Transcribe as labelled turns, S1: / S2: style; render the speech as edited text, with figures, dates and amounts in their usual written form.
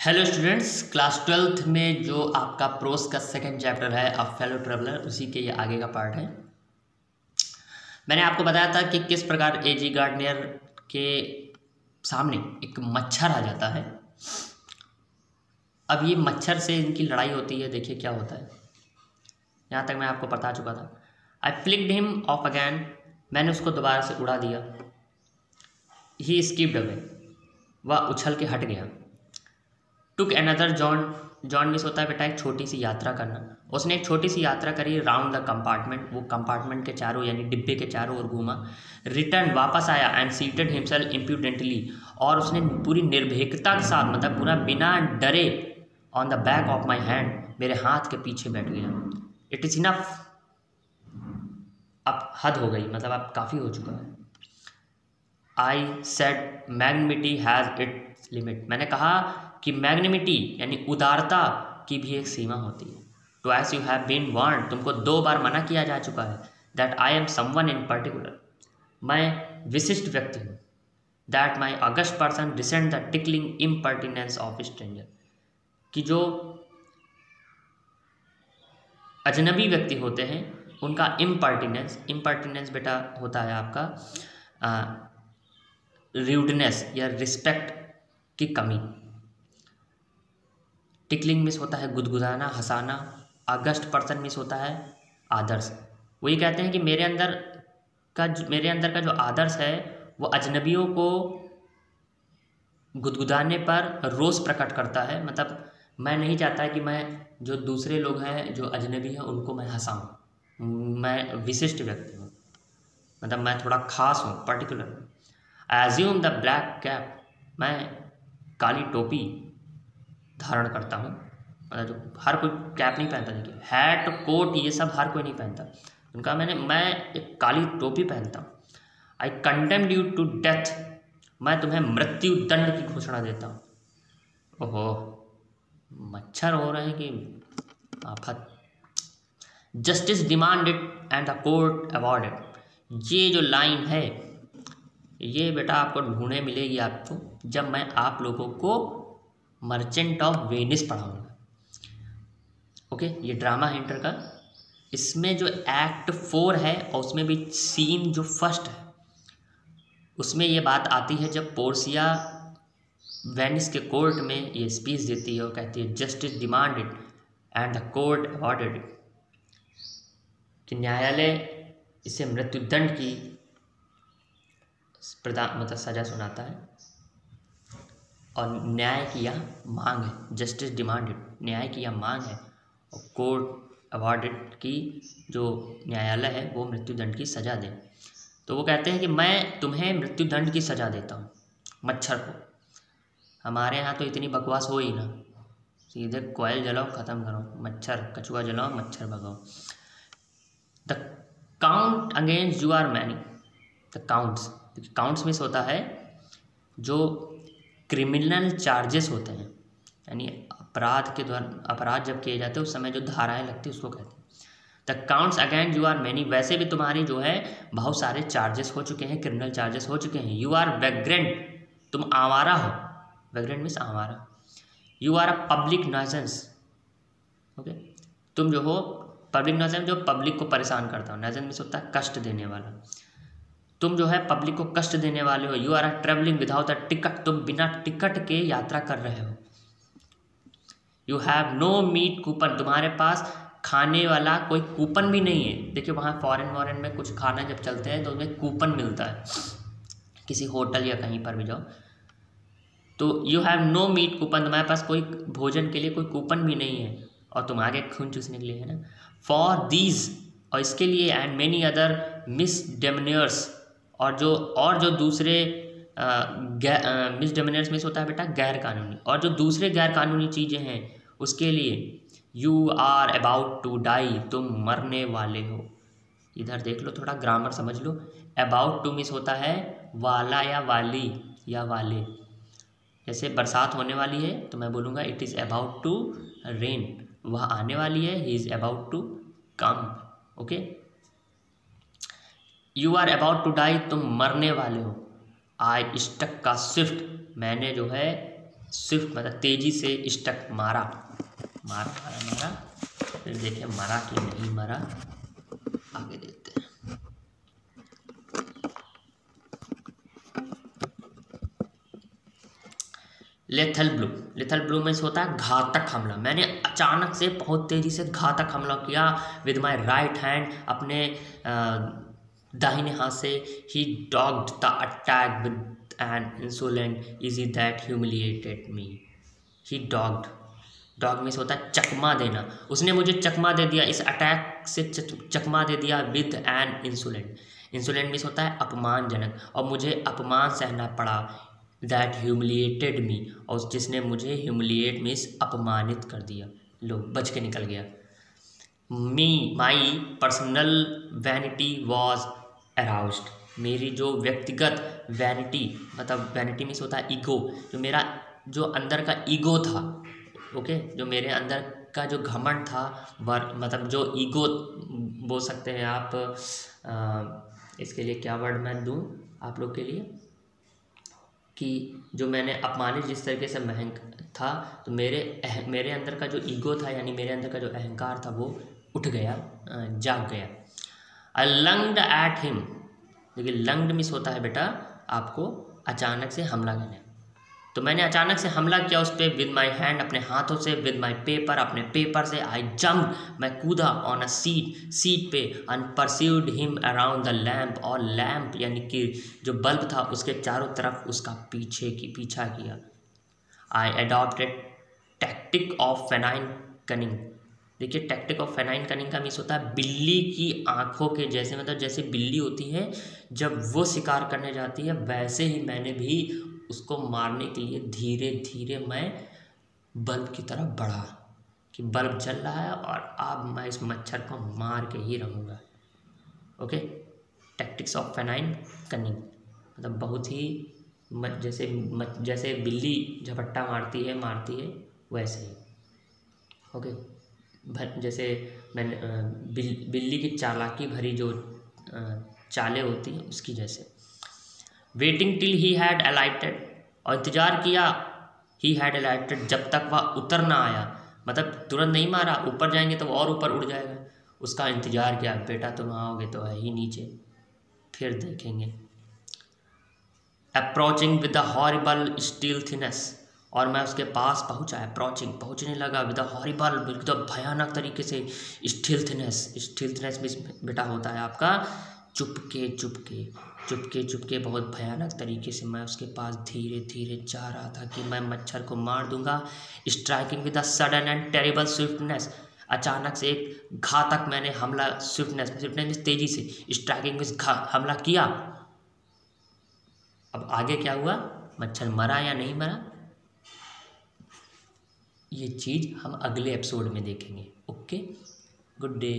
S1: Hello students, class 12th में जो आपका प्रोस का सेकंड चैप्टर है अ फेलो ट्रेवलर, उसी के ये आगे का पार्ट है। मैंने आपको बताया था कि किस प्रकार एजी गार्डनियर के सामने एक मच्छर आ जाता है। अब ये मच्छर से इनकी लड़ाई होती है। देखिए क्या होता है। यहाँ तक मैं आपको बता चुका था। आई फ्लिक्ड हिम ऑफ अगैन, मैंने उसको दोबारा से उड़ा दिया। ही स्किप्ड अवे, वह उछल के हट गया। Took another John, John miss होता है बेटा एक छोटी सी यात्रा करना। उसने एक छोटी सी यात्रा करी राउंड द कंपार्टमेंट, वो कंपार्टमेंट के चारों यानी डिब्बे के चारों ओर घूमा। रिटर्न, वापस आया एंड सीटेड हिमसेल्फ इम्प्यूडेंटली, और उसने पूरी निर्भीकता के साथ मतलब पूरा बिना डरे on the back of my hand, मेरे हाथ के पीछे बैठ गया। इट इज़ इनफ, अब हद हो गई, मतलब अब काफ़ी हो चुका है। I said magnanimity has its limit, मैंने कहा कि मैग्निमिटी यानी उदारता की भी एक सीमा होती है। Twice you have been warned, तुमको 2 बार मना किया जा चुका है। That I am someone in particular, मैं विशिष्ट व्यक्ति हूँ। That my august person resent the tickling impertinence of stranger, कि जो अजनबी व्यक्ति होते हैं उनका इम्पर्टिनेंस, इम्पर्टिनेंस बेटा होता है आपका रूडनेस या रिस्पेक्ट की कमी। टिकलिंग मिस होता है गुदगुदाना, हंसाना। अगस्ट पर्सन मिस होता है आदर्श। वो ये कहते हैं कि मेरे अंदर का जो आदर्श है वो अजनबियों को गुदगुदाने पर रोष प्रकट करता है। मतलब मैं नहीं चाहता कि मैं जो दूसरे लोग हैं जो अजनबी हैं उनको मैं हंसाऊँ। मैं विशिष्ट व्यक्ति हूँ, मतलब मैं थोड़ा खास हूँ, particular. I assume the black cap, मैं काली टोपी धारण करता हूँ। मतलब जो हर कोई कैप नहीं पहनता, देखिए हैट कोट ये सब हर कोई नहीं पहनता। उनका मैं एक काली टोपी पहनता हूँ। आई कंडेम्ड यू टू डेथ, मैं तुम्हें मृत्यु दंड की घोषणा देता हूँ। ओहो, मच्छर हो रहे हैं कि आफत। Justice demanded and the court awarded, ये जो लाइन है ये बेटा आपको ढूंढने मिलेगी आपको जब मैं आप लोगों को मर्चेंट ऑफ वेनिस पढ़ाऊँगा। ओके, ये ड्रामा है इंटर का। इसमें जो एक्ट 4 है और उसमें भी सीन जो फर्स्ट है उसमें ये बात आती है जब पोर्सिया वेनिस के कोर्ट में ये स्पीच देती है और कहती है justice demanded and the court awarded, कि न्यायालय इसे मृत्युदंड की मतलब सजा सुनाता है और न्याय की यह मांग है। जस्टिस डिमांडेड, न्याय की यह मांग है, और कोर्ट अवॉर्डेड की जो न्यायालय है वो मृत्युदंड की सज़ा दे। तो वो कहते हैं कि मैं तुम्हें मृत्युदंड की सज़ा देता हूँ मच्छर को। हमारे यहाँ तो इतनी बकवास हो ही ना, सीधे कोयल जलाओ ख़त्म करो, मच्छर कछुआ जलाओ मच्छर भगाओ। The count against you are many, the counts में होता है जो क्रिमिनल चार्जेस होते हैं, यानी अपराध के द्वारा अपराध जब किए जाते हैं उस समय जो धाराएं लगती है उसको कहते हैं। The counts against you are many, वैसे भी तुम्हारी जो है बहुत सारे चार्जेस हो चुके हैं, क्रिमिनल चार्जेस हो चुके हैं। यू आर वैग्रेंट, तुम आवारा हो, वैग्रेंट मीन्स आवारा। You are a public nuisance, okay, तुम जो हो पब्लिक न्यूसेंस, जो पब्लिक को परेशान करता हो। न्यूसेंस मीन्स होता है कष्ट देने वाला, तुम जो है पब्लिक को कष्ट देने वाले हो। You are a travelling without a ticket, तुम बिना टिकट के यात्रा कर रहे हो। You have no meat coupon, तुम्हारे पास खाने वाला कोई कूपन भी नहीं है। देखिए वहाँ फॉरेन में कुछ खाना जब चलते हैं तो उसमें कूपन मिलता है, किसी होटल या कहीं पर भी जाओ तो you have no meat coupon, तुम्हारे पास कोई भोजन के लिए कोई कूपन भी नहीं है और तुम आगे खून चूसने के लिए है ना। फॉर दीज, और इसके लिए, एंड मेनी अदर मिसडेमिनियर्स, और जो दूसरे मिसडेमिनियर्स में होता है बेटा गैर कानूनी, और जो दूसरे गैर कानूनी चीज़ें हैं उसके लिए you are about to die, तुम मरने वाले हो। इधर देख लो, थोड़ा ग्रामर समझ लो। अबाउट टू मिस होता है वाला या वाली या वाले। जैसे बरसात होने वाली है तो मैं बोलूँगा it is about to rain, वह आने वाली है, he is about to come. Okay, you are about to die, तुम मरने वाले हो। आई स्टक का स्विफ्ट, मैंने जो है स्विफ्ट मतलब तेजी से, स्टक मारा, मारा मारा मारा, फिर देखें मरा कि नहीं मरा, आगे देखते हैं। लेथल ब्लू, लेथल ब्लू में होता है घातक हमला। मैंने अचानक से बहुत तेजी से घातक हमला किया विद माय राइट हैंड, अपने दाहिने हाथ से। He dogged the attack with an insolent ease that humiliated me. He dogged, dog में होता है चकमा देना, उसने मुझे चकमा दे दिया, इस अटैक से चकमा दे दिया with an insolent. Insolent means होता है अपमानजनक, और मुझे अपमान सहना पड़ा। दैट ह्यूमिलिएटेड मी, और जिसने मुझे ह्यूमिलिएट मीन्स अपमानित कर दिया। लो बच के निकल गया। My personal vanity was aroused, मेरी जो व्यक्तिगत वैनिटी, मतलब वैनिटी मीन्स होता है ईगो, जो मेरा जो अंदर का ईगो था, ओके, जो मेरे अंदर का जो घमंड था, मतलब जो ईगो बोल सकते हैं आप। इसके लिए क्या वर्ड मैं दूं आप लोग के लिए, कि जो मैंने अपमानित जिस तरीके से महंग था, तो मेरे अंदर का जो ईगो था, यानी मेरे अंदर का जो अहंकार था, वो उठ गया, जाग गया। आई लंग्ड एट हिम, देखिए लंग्ड मिस होता है बेटा आपको अचानक से हमला करना। तो मैंने अचानक से हमला किया उस पर विद माई हैंड, अपने हाथों से, विद माई पेपर, अपने पेपर से। आई जम्प, मैं कूदा ऑन अ सीट पे, and pursued him around the lamp, और लैम्प यानी कि जो बल्ब था उसके चारों तरफ उसका पीछा किया। आई एडॉप्टेड टैक्टिक ऑफ फेनाइन कनिंग, देखिए टैक्टिक ऑफ फेनाइन कनिंग का मीन्स होता है बिल्ली की आंखों के जैसे, मतलब जैसे बिल्ली होती है जब वो शिकार करने जाती है, वैसे ही मैंने भी उसको मारने के लिए धीरे धीरे मैं बल्ब की तरफ बढ़ा, कि बल्ब जल रहा है और अब मैं इस मच्छर को मार के ही रहूँगा। ओके, टैक्टिक्स ऑफ फेनाइन कनिंग मतलब बहुत ही जैसे बिल्ली झपट्टा मारती है वैसे ही। ओके, जैसे मैंने बिल्ली की चालाकी भरी जो चालें होती हैं उसकी जैसे। वेटिंग टिल ही हैड अलाइटेड, और इंतज़ार किया, ही हैड अलाइटेड, जब तक वह उतर ना आया, मतलब तुरंत नहीं मारा, ऊपर जाएंगे तो और ऊपर उड़ जाएगा, उसका इंतज़ार किया। बेटा तुम आओगे तो है ही नीचे, फिर देखेंगे। अप्रोचिंग विद द हॉरिबल स्टील्थीनेस, और मैं उसके पास पहुंचा, अप्रोचिंग पहुंचने लगा, विद द हॉरिबल एकदम भयानक तरीके से, स्टील्थनेस बेटा होता है आपका चुपके बहुत भयानक तरीके से मैं उसके पास धीरे धीरे जा रहा था कि मैं मच्छर को मार दूंगा। Striking with the sudden and terrible swiftness, अचानक से एक घातक मैंने हमला, स्विफ्टनेस मीन्स तेजी से, स्ट्राइकिंग मीन्स हमला किया। अब आगे क्या हुआ, मच्छर मरा या नहीं मरा, ये चीज़ हम अगले एपिसोड में देखेंगे। Okay, good day.